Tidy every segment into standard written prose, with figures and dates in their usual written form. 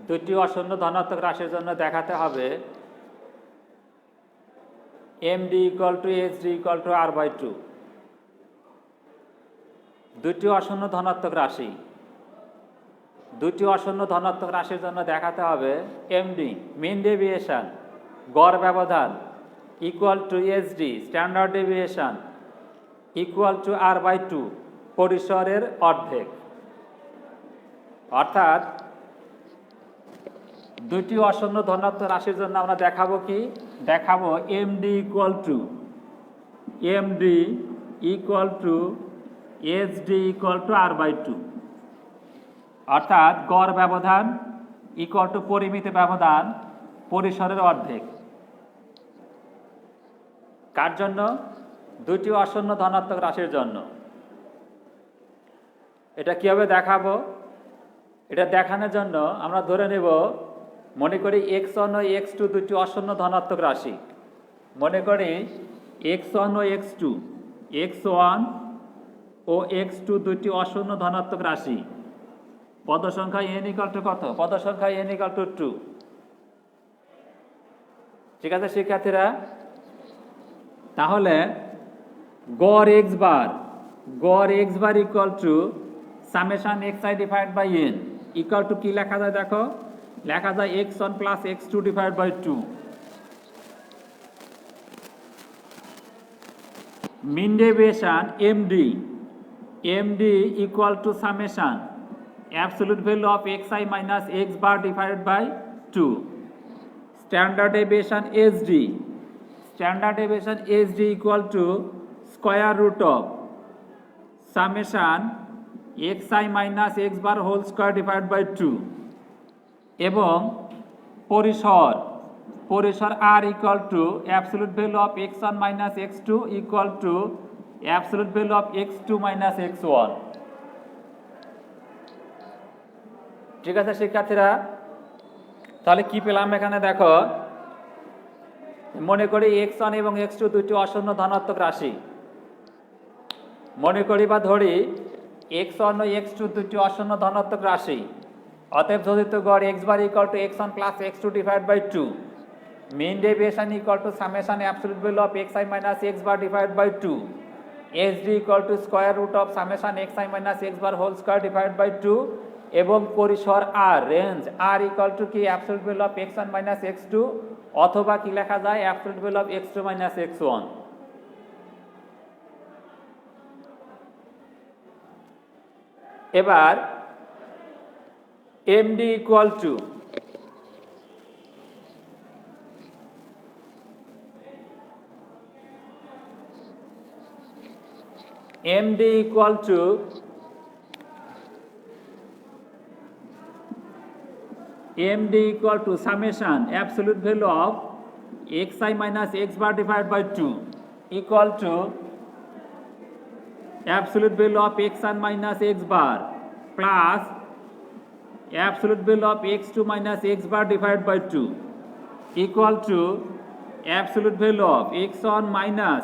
দুটি অশূন্য ধনাত্মক রাশির জন্য দেখাতে হবে md equal to hd equal to r/2। দুটি অশূন্য ধনাত্মক রাশি, দুটি অশূন্য ধনাত্মক রাশির জন্য দেখাতে হবে md মিন ডেভিয়েশন গড় ব্যবধান equal to hd standard deviation equal two r/2 পরিসরের অর্ধেক। অর্থাৎ দুটি অশূন্য ধনাত্মক রাশির জন্য আমরা দেখাবো কি, দেখাবো md equal to hd equal to r/2, অর্থাৎ গড় ব্যবধান ইকুয়াল টু পরিমিত ব্যবধান পরিসরের অর্ধেক। কার জন্য? দুটি অশূন্য ধনাত্মক রাশির জন্য। এটা কিভাবে দেখাবো? এটা দেখানোর জন্য আমরা ধরে নেব, মনে করি x1 ও x2 দুটি অশূন্য ধনাত্মক রাশি। মনে করি x1 ও x2, x1 ও x2 দুটি অশূন্য ধনাত্মক রাশি। পদ সংখ্যা n ইকুয়াল টু কত? পদ সংখ্যা n ইকুয়াল টু 2। ঠিক আছে শিক্ষার্থীরা? তাহলে গড় x bar equal to summation xi divide by n equal to কি লেখা যায় দেখো, লেখা যায় x1 plus x2 divide by 2। Mean deviation md equal to summation absolute value of xi minus x bar divide by 2। Standard deviation hd equal to square root of summation xi minus x bar whole square divide by 2। এবং পরিসর r equal to absolute value of x1 minus x2 equal to absolute value of x2 minus x1। ঠিক আছে শিক্ষার্থীরা? তাহলে কি পেলাম এখানে দেখো, মনে করি x1 এবং x2 দুটি অশূন্য ধনাত্মক রাশি। মনে করি বা ধরি x1 ও x2 দুটি অশূন্য ধনাত্মক রাশি। অতএব যোজিত গড় x bar equal to x1 plus x2 divide by 2। Mean deviation equal to summation absolute value of xi minus x bar divide by 2। hd equal to square root of summation xi minus x bar whole square divide by 2। এবং পরিসর r range r equal to কি absolute value of x1 minus x2 অথবা কি লেখা যায় absolute value of x2 minus x1। এবার md equal two summation absolute value of xi minus x bar divided by 2 equal to absolute value of x1 minus x bar plus absolute value of x2 minus x bar divided by 2 equal to absolute value of x1 minus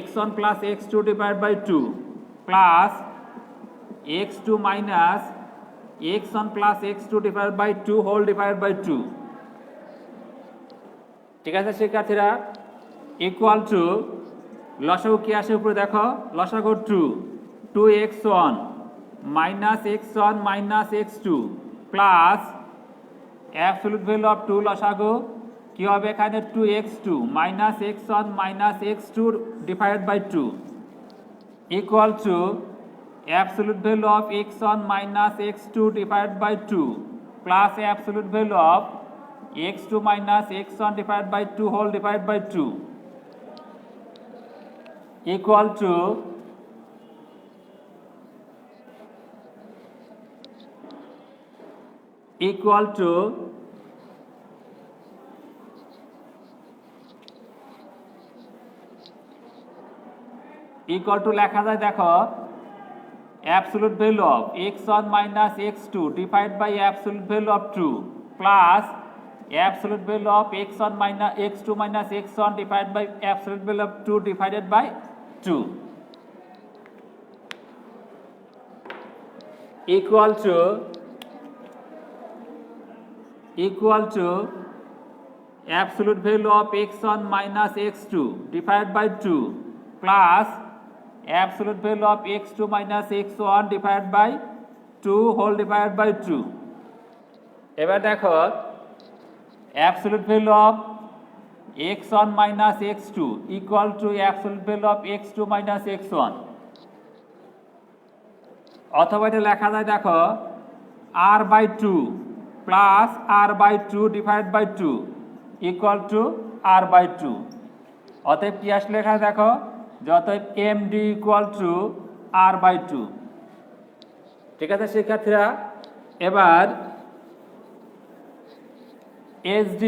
x1 plus x2 divided by 2 plus x2 minus x1 plus x2 divided by 2 whole divided by 2। ঠিক আছে শিক্ষার্থীরা? Equal to লসাগু কি আসে উপরে দেখো, লসাগু 2x1 minus x1 minus x2 plus absolute value of 2 লসাগু কি হবে এখানে 2x2 minus x1 minus x2 divided by 2 equal to absolute value of x1 minus x2 divided by 2 plus absolute value of x2 minus x1 divided by 2 whole divided by 2 equal to লেখা যায় দেখো absolute value of x1 minus x2 divided by absolute value of 2 plus absolute value of x1 minus x2 minus x1 divided by absolute value of 2 divided by 2 equal to equal to absolute value of x1 minus x2 divided by 2 plus absolute value of x2 minus x1 divided by 2 whole divided by 2. এবার দেখো absolute value of x1 minus x2 equal to absolute value of x2 minus x1, অথবা এটা লেখা যায় দেখো r by 2 plus r by 2 divided by 2 equal to r by 2. অতএব কি আসলে এখানে দেখো অতএব md equal to r by 2. ঠিক আছে শিক্ষার্থীরা, এবার sd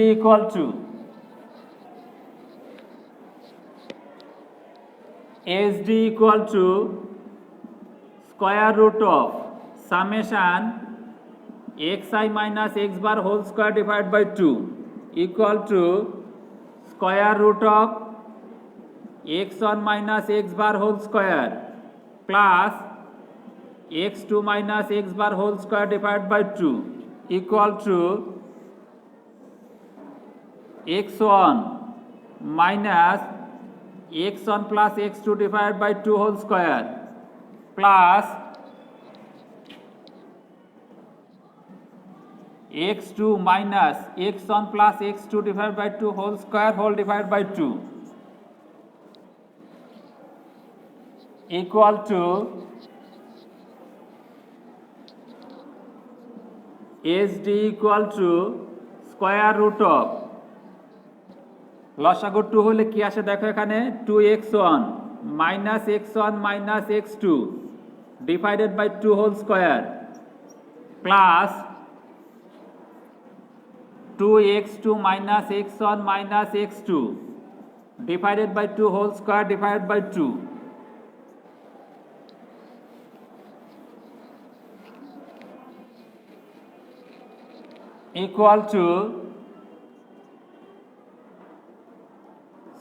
equal to square root of summation xi minus x bar whole square divided by 2 equal to square root of x1 minus x bar whole square plus x2 minus x bar whole square divided by 2 equal to x1 minus x1 plus x2 divided by 2 whole square plus x2 minus x1 plus x2 divided by 2 whole square whole divided by 2 equal to sd equal to square root of লসাগু 2 হলে কি আসে দেখো এখানে 2x1 minus x1 minus x2 divided by 2 whole square plus 2x2 minus x1 minus x2 divided by 2 whole square divided by 2 equal to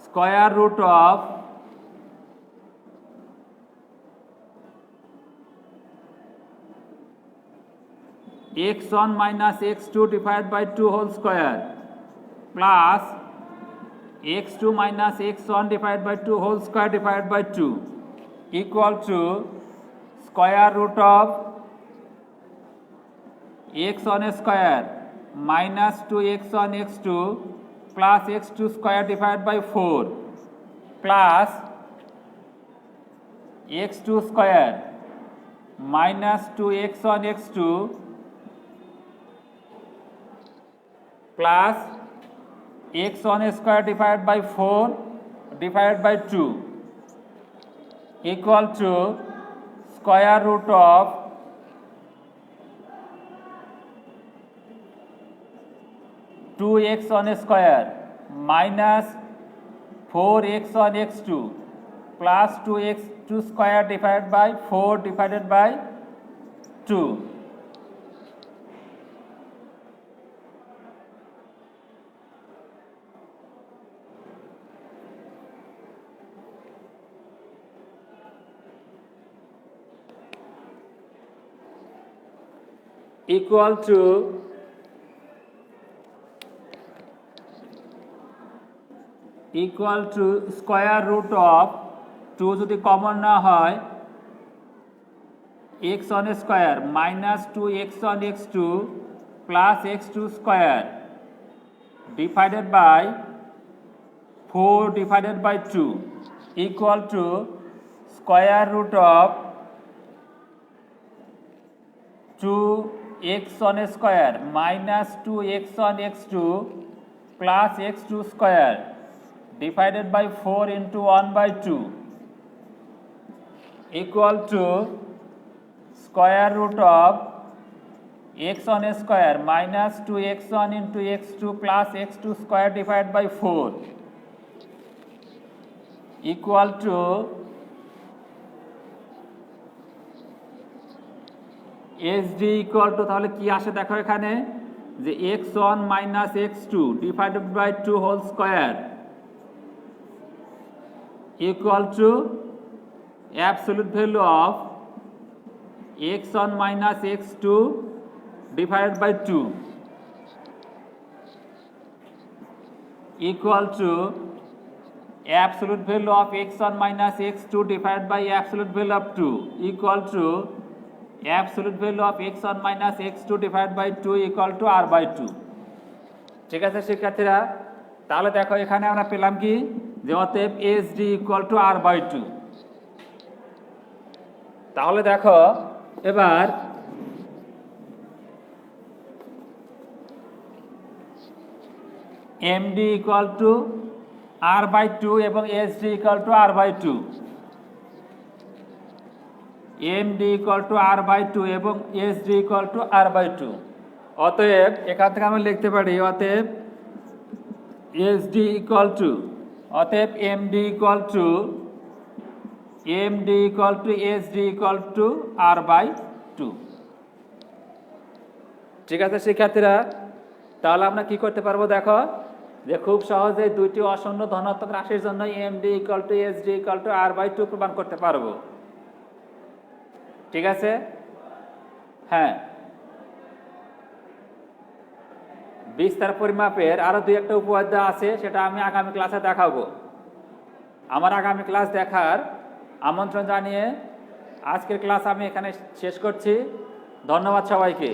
square root of x1 minus x2 divided by 2 whole square plus x2 minus x1 divided by 2 whole square divided by 2 equal to square root of x1 square minus 2x1 x2 plus x2 square divided by 4 plus x2 square minus 2x1 x2 plus x1 square divided by 4 divided by 2 equal to square root of two x1 square minus 4x1 x2 plus 2x2 square divided by 4 divided by 2 equal to square root of 2 যদি common না হয় x1 square minus 2x1 x2 plus x2 square divided by 4 divided by 2 equal to square root of 2x1 square minus 2x1 x2 plus x2 square divided by 4 into 1 by 2 equal to square root of x1 square minus 2x1 into x2 plus x2 square divided by 4 equal to sd equal to তাহলে কি আসে দেখো এখানে যে x1 minus x2 divided by 2 whole square equal to absolute value of x1 minus x2 divided by 2 equal to absolute value of x1 minus x2 divided by absolute value of 2 equal to absolute value of x1 minus x2 divided by 2 equal to r by 2। ঠিক আছে শিক্ষার্থীরা, তাহলে দেখো এখানে আমরা পেলাম কি যে অতএব sd equal to r by 2। তাহলে দেখো এবার md equal to r by 2 এবং sd equal to r by 2, md equal to r by 2 এবং sd equal to r by 2। অতএব এখান থেকে আমরা লিখতে পারি অতএব sd ইকুয়াল টু অতএব md equal to sd equal to r by 2। ঠিক আছে শিক্ষার্থীরা, তাহলে আমরা কি করতে পারবো দেখো যে খুব সহজে দুইটি অশূন্য ধনাত্মক রাশির জন্য md equal to sd equal to r by 2 প্রমাণ করতে পারবো। ঠিক আছে, হ্যাঁ, বিস্তার পরিমাপের আরো দুই একটা উপঅধ্যায় আছে, সেটা আমি আগামী ক্লাসে দেখাবো। আমার আগামী ক্লাস দেখার আমন্ত্রণ জানিয়ে আজকের ক্লাস আমি এখানে শেষ করছি। ধন্যবাদ সবাইকে।